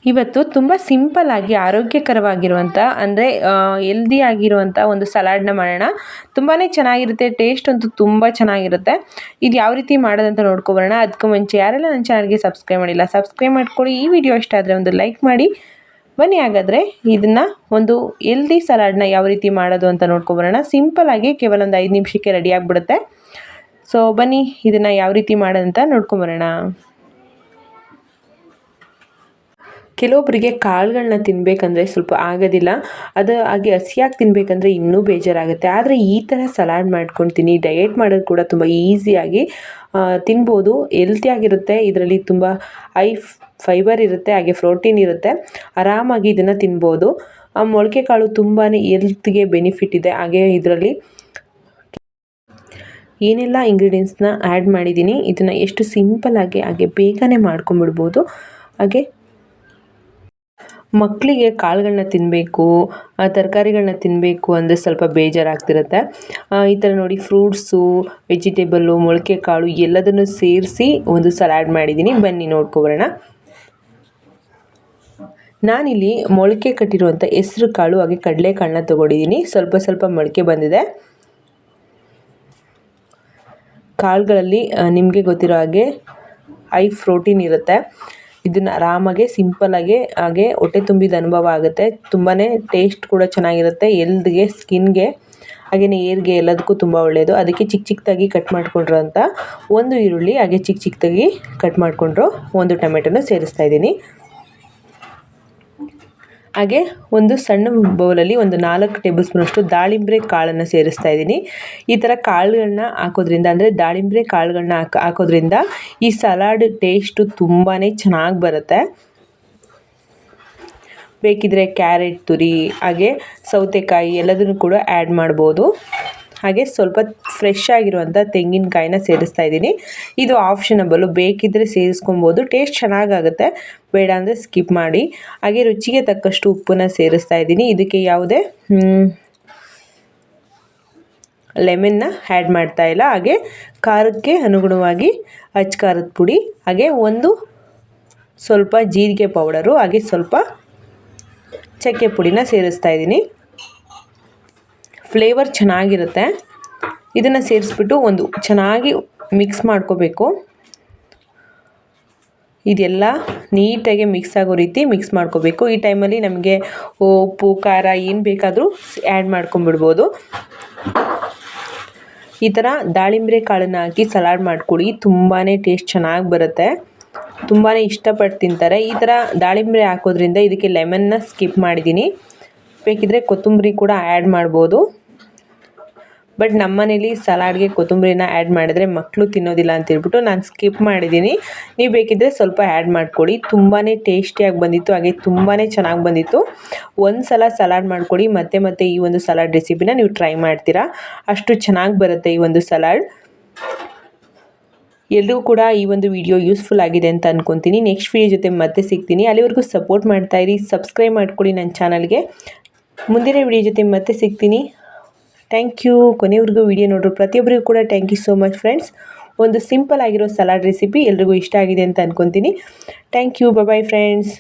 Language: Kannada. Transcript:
ಇವತ್ತು ತುಂಬ ಸಿಂಪಲ್ಲಾಗಿ ಆರೋಗ್ಯಕರವಾಗಿರುವಂಥ ಅಂದರೆ ಹೆಲ್ದಿ ಆಗಿರುವಂಥ ಒಂದು ಸಲಾಡ್ನ ಮಾಡೋಣ. ತುಂಬಾ ಚೆನ್ನಾಗಿರುತ್ತೆ, ಟೇಸ್ಟ್ ಅಂತೂ ತುಂಬ ಚೆನ್ನಾಗಿರುತ್ತೆ. ಇದು ಯಾವ ರೀತಿ ಮಾಡೋದಂತ ನೋಡ್ಕೊಬರೋಣ. ಅದಕ್ಕೂ ಮುಂಚೆ ಯಾರೆಲ್ಲ ನನ್ನ ಚಾನಲ್ಗೆ ಸಬ್ಸ್ಕ್ರೈಬ್ ಮಾಡಿಲ್ಲ ಸಬ್ಸ್ಕ್ರೈಬ್ ಮಾಡ್ಕೊಳ್ಳಿ. ಈ ವಿಡಿಯೋ ಇಷ್ಟ ಆದರೆ ಒಂದು ಲೈಕ್ ಮಾಡಿ. ಬನ್ನಿ ಹಾಗಾದರೆ ಇದನ್ನು ಒಂದು ಹೆಲ್ದಿ ಸಲಾಡ್ನ ಯಾವ ರೀತಿ ಮಾಡೋದು ಅಂತ ನೋಡ್ಕೊಬರೋಣ. ಸಿಂಪಲ್ಲಾಗಿ ಕೇವಲ ಒಂದು 5 ನಿಮಿಷಕ್ಕೆ ರೆಡಿ ಆಗಿಬಿಡುತ್ತೆ. ಸೊ ಬನ್ನಿ ಇದನ್ನು ಯಾವ ರೀತಿ ಮಾಡೋದಂತ ನೋಡ್ಕೊಬರೋಣ. ಕೆಲವೊಬ್ಬರಿಗೆ ಕಾಳುಗಳನ್ನ ತಿನ್ನಬೇಕಂದ್ರೆ ಸ್ವಲ್ಪ ಆಗೋದಿಲ್ಲ, ಅದು ಹಾಗೆ ಹಸಿಯಾಗಿ ತಿನ್ನಬೇಕಂದ್ರೆ ಇನ್ನೂ ಬೇಜಾರಾಗುತ್ತೆ. ಆದರೆ ಈ ಥರ ಸಲಾಡ್ ಮಾಡ್ಕೊಳ್ತೀನಿ. ಡಯೆಟ್ ಮಾಡೋದು ಕೂಡ ತುಂಬ ಈಸಿಯಾಗಿ ತಿನ್ಬೋದು, ಹೆಲ್ತಿಯಾಗಿರುತ್ತೆ. ಇದರಲ್ಲಿ ತುಂಬ ಹೈ ಫೈಬರ್ ಇರುತ್ತೆ, ಹಾಗೆ ಪ್ರೋಟೀನ್ ಇರುತ್ತೆ. ಆರಾಮಾಗಿ ಇದನ್ನು ತಿನ್ಬೋದು. ಮೊಳಕೆ ಕಾಳು ತುಂಬಾ ಹೆಲ್ತ್ಗೆ ಬೆನಿಫಿಟ್ ಇದೆ. ಹಾಗೆ ಇದರಲ್ಲಿ ಏನೆಲ್ಲ ಇಂಗ್ರೀಡಿಯೆಂಟ್ಸ್ನ ಆ್ಯಡ್ ಮಾಡಿದ್ದೀನಿ, ಇದನ್ನು ಎಷ್ಟು ಸಿಂಪಲ್ಲಾಗಿ ಹಾಗೆ ಬೇಗನೆ ಮಾಡ್ಕೊಂಬಿಡ್ಬೋದು. ಹಾಗೆ ಮಕ್ಕಳಿಗೆ ಕಾಳುಗಳನ್ನ ತಿನ್ನಬೇಕು, ತರಕಾರಿಗಳನ್ನ ತಿನ್ನಬೇಕು ಅಂದರೆ ಸ್ವಲ್ಪ ಬೇಜಾರಾಗ್ತಿರುತ್ತೆ. ಈ ಥರ ನೋಡಿ ಫ್ರೂಟ್ಸು, ವೆಜಿಟೇಬಲ್ಲು, ಮೊಳಕೆ ಕಾಳು ಎಲ್ಲದನ್ನು ಸೇರಿಸಿ ಒಂದು ಸಲಾಡ್ ಮಾಡಿದ್ದೀನಿ. ಬನ್ನಿ ನೋಡ್ಕೊಬರೋಣ. ನಾನಿಲ್ಲಿ ಮೊಳಕೆ ಕಟ್ಟಿರುವಂಥ ಹೆಸರು ಕಾಳು ಹಾಗೆ ಕಡಲೆಕಾಳನ್ನ ತೊಗೊಂಡಿದ್ದೀನಿ. ಸ್ವಲ್ಪ ಮೊಳಕೆ ಬಂದಿದೆ. ಕಾಳುಗಳಲ್ಲಿ ನಿಮಗೆ ಗೊತ್ತಿರೋ ಹಾಗೆ ಹೈ ಪ್ರೋಟೀನ್ ಇರುತ್ತೆ. ಇದನ್ನು ಆರಾಮಾಗಿ ಸಿಂಪಲ್ಲಾಗಿ ಹಾಗೆ ಹೊಟ್ಟೆ ತುಂಬಿದ ಅನುಭವ ಆಗುತ್ತೆ. ತುಂಬಾ ಟೇಸ್ಟ್ ಕೂಡ ಚೆನ್ನಾಗಿರುತ್ತೆ. ಹೆಲ್ತ್ಗೆ, ಸ್ಕಿನ್ಗೆ, ಹಾಗೆಯೇ ಏರ್ಗೆ ಎಲ್ಲದಕ್ಕೂ ತುಂಬ ಒಳ್ಳೆಯದು. ಅದಕ್ಕೆ ಚಿಕ್ಕದಾಗಿ ಕಟ್ ಮಾಡಿಕೊಂಡಿರೋಂಥ ಒಂದು ಈರುಳ್ಳಿ, ಹಾಗೆ ಚಿಕ್ಕದಾಗಿ ಕಟ್ ಮಾಡಿಕೊಂಡ್ರು ಒಂದು ಟೊಮೆಟೊನ ಸೇರಿಸ್ತಾ ಇದ್ದೀನಿ. ಹಾಗೆ ಒಂದು ಸಣ್ಣ ಬೌಲಲ್ಲಿ ಒಂದು 4 ಟೇಬಲ್ ಸ್ಪೂನಷ್ಟು ದಾಳಿಂಬೆ ಕಾಳನ್ನು ಸೇರಿಸ್ತಾ ಇದ್ದೀನಿ. ಈ ಥರ ಕಾಳುಗಳನ್ನ ಹಾಕೋದ್ರಿಂದ ಅಂದರೆ ದಾಳಿಂಬೆ ಕಾಳುಗಳನ್ನ ಹಾಕೋದ್ರಿಂದ ಈ ಸಲಾಡ್ ಟೇಸ್ಟು ತುಂಬಾ ಚೆನ್ನಾಗಿ ಬರುತ್ತೆ. ಬೇಕಿದ್ರೆ ಕ್ಯಾರೆಟ್ ತುರಿ, ಹಾಗೆ ಸೌತೆಕಾಯಿ ಎಲ್ಲದನ್ನು ಕೂಡ ಆ್ಯಡ್ ಮಾಡ್ಬೋದು. ಹಾಗೆ ಸ್ವಲ್ಪ ಫ್ರೆಶ್ ಆಗಿರುವಂಥ ತೆಂಗಿನಕಾಯಿನ ಸೇರಿಸ್ತಾ ಇದ್ದೀನಿ. ಇದು ಆಪ್ಷನಬಲ್ಲು, ಬೇಕಿದ್ದರೆ ಸೇರಿಸ್ಕೊಬೋದು. ಟೇಸ್ಟ್ ಚೆನ್ನಾಗಾಗುತ್ತೆ, ಬೇಡ ಅಂದರೆ ಸ್ಕಿಪ್ ಮಾಡಿ. ಹಾಗೆ ರುಚಿಗೆ ತಕ್ಕಷ್ಟು ಉಪ್ಪನ್ನು ಸೇರಿಸ್ತಾ ಇದ್ದೀನಿ. ಇದಕ್ಕೆ ಯಾವುದೇ ಲೆಮನ್ನ ಆ್ಯಡ್ ಮಾಡ್ತಾ ಇಲ್ಲ. ಹಾಗೆ ಖಾರಕ್ಕೆ ಅನುಗುಣವಾಗಿ ಅಚ್ಚ ಖಾರದ ಪುಡಿ, ಹಾಗೆ ಸ್ವಲ್ಪ ಜೀರಿಗೆ ಪೌಡರು, ಹಾಗೆ ಸ್ವಲ್ಪ ಚಕ್ಕೆ ಪುಡಿನ ಸೇರಿಸ್ತಾ ಇದ್ದೀನಿ. ಫ್ಲೇವರ್ ಚೆನ್ನಾಗಿರುತ್ತೆ. ಇದನ್ನು ಸೇರಿಸ್ಬಿಟ್ಟು ಒಂದು ಚೆನ್ನಾಗಿ ಮಿಕ್ಸ್ ಮಾಡ್ಕೋಬೇಕು. ಇದೆಲ್ಲ ನೀಟಾಗಿ ಮಿಕ್ಸ್ ಆಗೋ ರೀತಿ ಮಿಕ್ಸ್ ಮಾಡ್ಕೋಬೇಕು. ಈ ಟೈಮಲ್ಲಿ ನಮಗೆ ಉಪ್ಪು ಖಾರ ಏನು ಬೇಕಾದರೂ ಆ್ಯಡ್ ಮಾಡ್ಕೊಂಬಿಡ್ಬೋದು. ಈ ಥರ ದಾಳಿಂಬೆ ಕಾಳನ್ನು ಹಾಕಿ ಸಲಾಡ್ ಮಾಡ್ಕೊಳ್ಳಿ, ತುಂಬಾ ಟೇಸ್ಟ್ ಚೆನ್ನಾಗಿ ಬರುತ್ತೆ. ತುಂಬಾ ಇಷ್ಟಪಟ್ಟು ತಿಂತಾರೆ. ಈ ಥರ ದಾಳಿಂಬೆ ಹಾಕೋದ್ರಿಂದ ಇದಕ್ಕೆ ಲೆಮನ್ನ ಸ್ಕಿಪ್ ಮಾಡಿದ್ದೀನಿ. ಬೇಕಿದ್ದರೆ ಕೊತ್ತಂಬರಿ ಕೂಡ ಆ್ಯಡ್ ಮಾಡ್ಬೋದು. ಬಟ್ ನಮ್ಮ ಮನೇಲಿ ಸಲಾಡ್ಗೆ ಕೊತ್ತಂಬರಿನ ಆ್ಯಡ್ ಮಾಡಿದ್ರೆ ಮಕ್ಕಳು ತಿನ್ನೋದಿಲ್ಲ ಅಂತೇಳ್ಬಿಟ್ಟು ನಾನು ಸ್ಕಿಪ್ ಮಾಡಿದ್ದೀನಿ. ನೀವು ಬೇಕಿದ್ದರೆ ಸ್ವಲ್ಪ ಆ್ಯಡ್ ಮಾಡ್ಕೊಳ್ಳಿ. ತುಂಬಾ ಟೇಸ್ಟಿಯಾಗಿ ಬಂದಿತ್ತು, ಹಾಗೆ ತುಂಬಾ ಚೆನ್ನಾಗಿ ಬಂದಿತ್ತು. ಒಂದು ಸಲ ಸಲಾಡ್ ಮಾಡ್ಕೊಳ್ಳಿ, ಮತ್ತೆ ಈ ಒಂದು ಸಲಾಡ್ ರೆಸಿಪಿನ ನೀವು ಟ್ರೈ ಮಾಡ್ತೀರಾ. ಅಷ್ಟು ಚೆನ್ನಾಗಿ ಬರುತ್ತೆ ಈ ಒಂದು ಸಲಾಡ್. ಎಲ್ರಿಗೂ ಕೂಡ ಈ ಒಂದು ವಿಡಿಯೋ ಯೂಸ್ಫುಲ್ ಆಗಿದೆ ಅಂತ ಅಂದ್ಕೊತೀನಿ. ನೆಕ್ಸ್ಟ್ ವಿಡಿಯೋ ಜೊತೆ ಮತ್ತೆ ಸಿಗ್ತೀನಿ. ಅಲ್ಲಿವರೆಗೂ ಸಪೋರ್ಟ್ ಮಾಡ್ತಾಯಿರಿ, ಸಬ್ಸ್ಕ್ರೈಬ್ ಮಾಡ್ಕೊಳ್ಳಿ ನನ್ನ ಚಾನಲ್ಗೆ. ಮುಂದಿನ ವಿಡಿಯೋ ಜೊತೆ ಮತ್ತೆ ಸಿಗ್ತೀನಿ. Thank you. ಕೊನೆವರೆಗೂ ವಿಡಿಯೋ ನೋಡ್ರು ಪ್ರತಿಯೊಬ್ಬರಿಗೂ ಕೂಡ thank you so much friends. ಒಂದು ಸಿಂಪಲ್ ಆಗಿರೋ ಸಲಾಡ್ ರೆಸಿಪಿ ಎಲ್ರಿಗೂ ಇಷ್ಟ ಆಗಿದೆ ಅಂತ ಅಂದ್ಕೊತೀನಿ. Thank you. Bye friends.